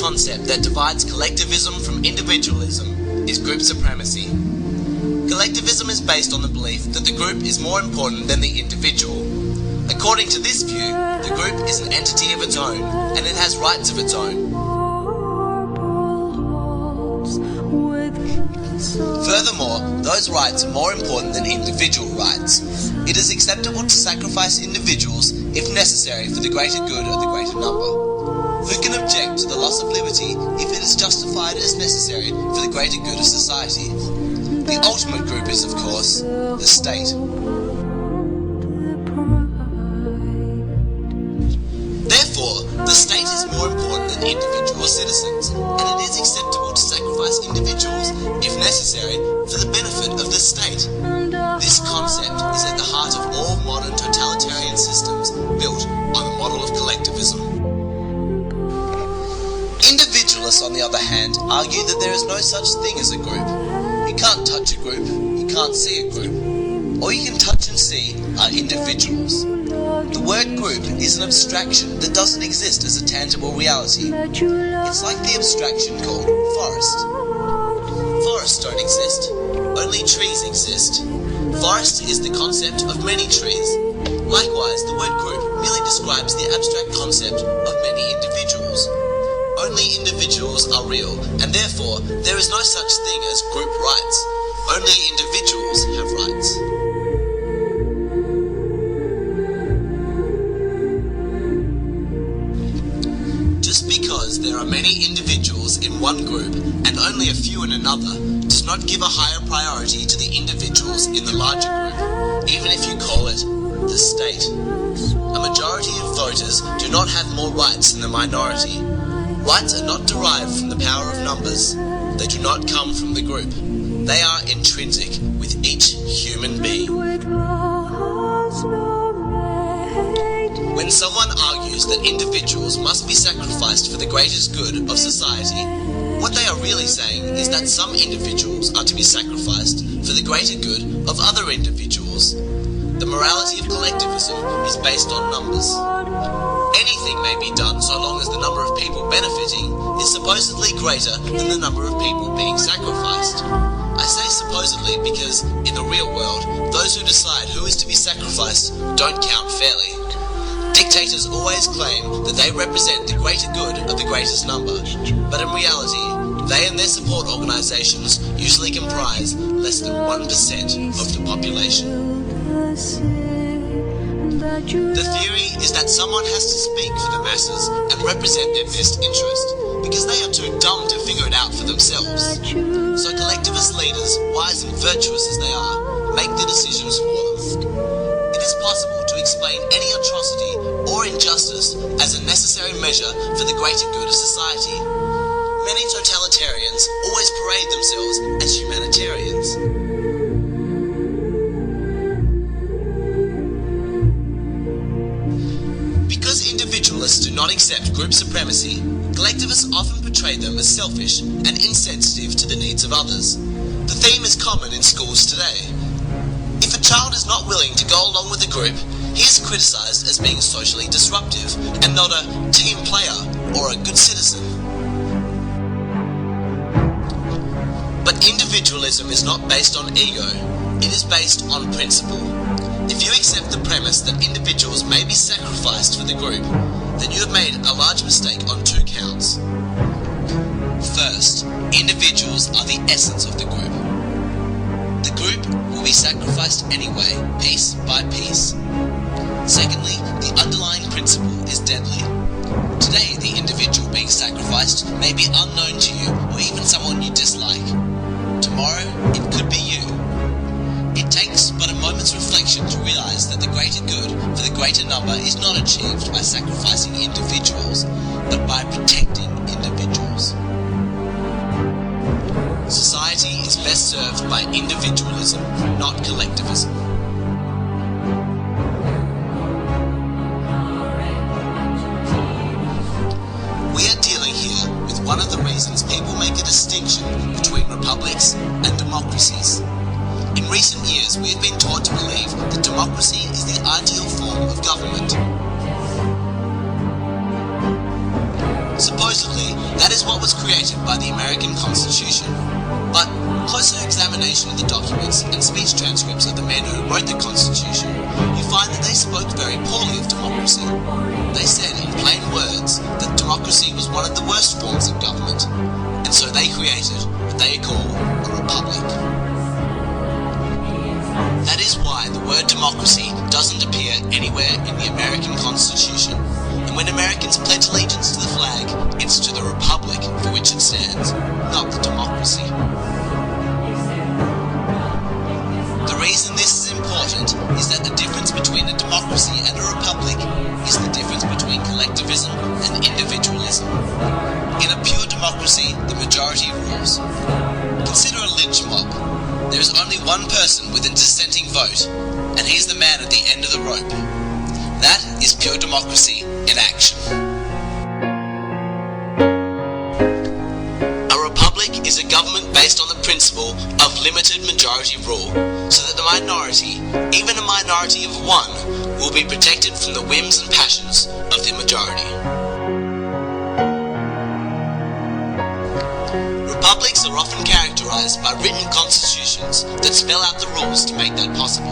concept that divides collectivism from individualism is group supremacy. Collectivism is based on the belief that the group is more important than the individual. According to this view, the group is an entity of its own, and it has rights of its own. Furthermore, those rights are more important than individual rights. It is acceptable to sacrifice individuals if necessary for the greater good of the greater number. Who can object to the loss of liberty if it is justified as necessary for the greater good of society? The ultimate group is, of course, the state. Therefore, the state is more important than individual citizens, and it is acceptable to sacrifice individuals, if necessary, for the benefit of the state. This concept is at the heart of all modern totalitarian systems built on the model of collectivism. Individualists, on the other hand, argue that there is no such thing as a group. You can't touch a group, you can't see a group. All you can touch and see are individuals. The word group is an abstraction that doesn't exist as a tangible reality. It's like the abstraction called forest. Forests don't exist, only trees exist. Forest is the concept of many trees. Likewise, the word group merely describes the abstract concept of many individuals. Only individuals are real, and therefore there is no such thing as group rights. Only individuals have rights. Just because there are many individuals in one group and only a few in another does not give a higher priority to the individuals in the larger group, even if you call it the state. A majority of voters do not have more rights than the minority. Rights are not derived from the power of numbers. They do not come from the group. They are intrinsic with each human being. When someone argues that individuals must be sacrificed for the greatest good of society, what they are really saying is that some individuals are to be sacrificed for the greater good of other individuals. The morality of collectivism is based on numbers. Anything may be done so long as the number of people benefiting is supposedly greater than the number of people being sacrificed. I say supposedly because, in the real world, those who decide who is to be sacrificed don't count fairly. Dictators always claim that they represent the greater good of the greatest number, but in reality, they and their support organizations usually comprise less than 1% of the population. The theory is that someone has to speak for the masses and represent their best interest, because they are too dumb to figure it out for themselves. So collectivist leaders, wise and virtuous as they are, make the decisions for them. It is possible to explain any atrocity or injustice as a necessary measure for the greater good of society. Many totalitarians always parade themselves as humanitarians. Because individualists do not accept group supremacy, collectivists often portray them as selfish and insensitive to the needs of others. The theme is common in schools today. If a child is not willing to go along with the group, he is criticized as being socially disruptive and not a team player or a good citizen. But individualism is not based on ego, it is based on principle. If you accept the premise that individuals may be sacrificed for the group, then you have made a large mistake on two counts. First, individuals are the essence of the group. The group will be sacrificed anyway, piece by piece. Secondly, the underlying principle is deadly. Today, the individual being sacrificed may be unknown to you or even someone you dislike. Tomorrow, it could be you. It takes but a moment's reflection to realize that the greater good for the greater number is not achieved by sacrificing individuals, but by protecting individuals. Society is best served by individualism, not collectivism. We are dealing here with one of the reasons people make a distinction between republics and democracies. In recent years, we have been taught to believe that democracy is the ideal form of government. Supposedly, that is was created by the American Constitution. But closer examination of the documents and speech transcripts of the men who wrote the Constitution, you find that they spoke very poorly of democracy. They said in plain words that democracy was one of the worst forms of government, and so they created what they call a republic. That is why the word democracy doesn't appear anywhere in the American Constitution, and when Americans pledge allegiance to the flag, it's to the republic for which it stands, not the democracy. The reason this is important is that the difference between a democracy and a republic is the difference between collectivism and individualism. In a pure democracy, the majority rules. Consider a lynch mob. There is only one person with a dissenting vote, and he's the man at the end of the rope. That is pure democracy in action. A republic is a government based on the principle of limited majority rule, so that the minority, even a minority of one, will be protected from the whims and passions of the majority. Republics are often characterized by written constitutions that spell out the rules to make that possible.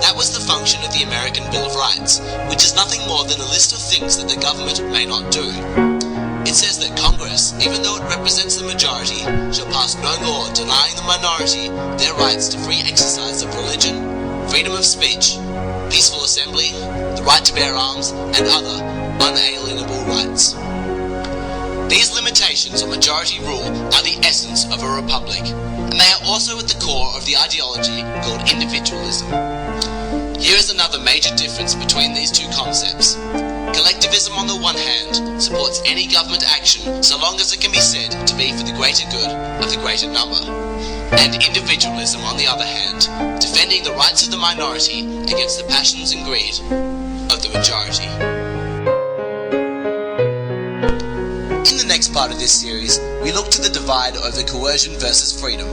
That was the function of the American Bill of Rights, which is nothing more than a list of things that the government may not do. It says that Congress, even though it represents the majority, shall pass no law denying the minority their rights to free exercise of religion, freedom of speech, peaceful assembly, the right to bear arms, and other unalienable rights. These limitations on majority rule are the essence of a republic, and they are also at the core of the ideology called individualism. Here is another major difference between these two concepts. Collectivism on the one hand supports any government action so long as it can be said to be for the greater good of the greater number, and individualism on the other hand, defending the rights of the minority against the passions and greed of the majority. In the next part of this series, we look to the divide over coercion versus freedom.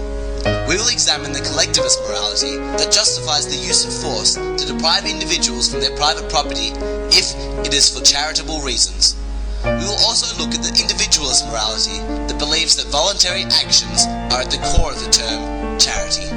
We will examine the collectivist morality that justifies the use of force to deprive individuals from their private property if it is for charitable reasons. We will also look at the individualist morality that believes that voluntary actions are at the core of the term charity.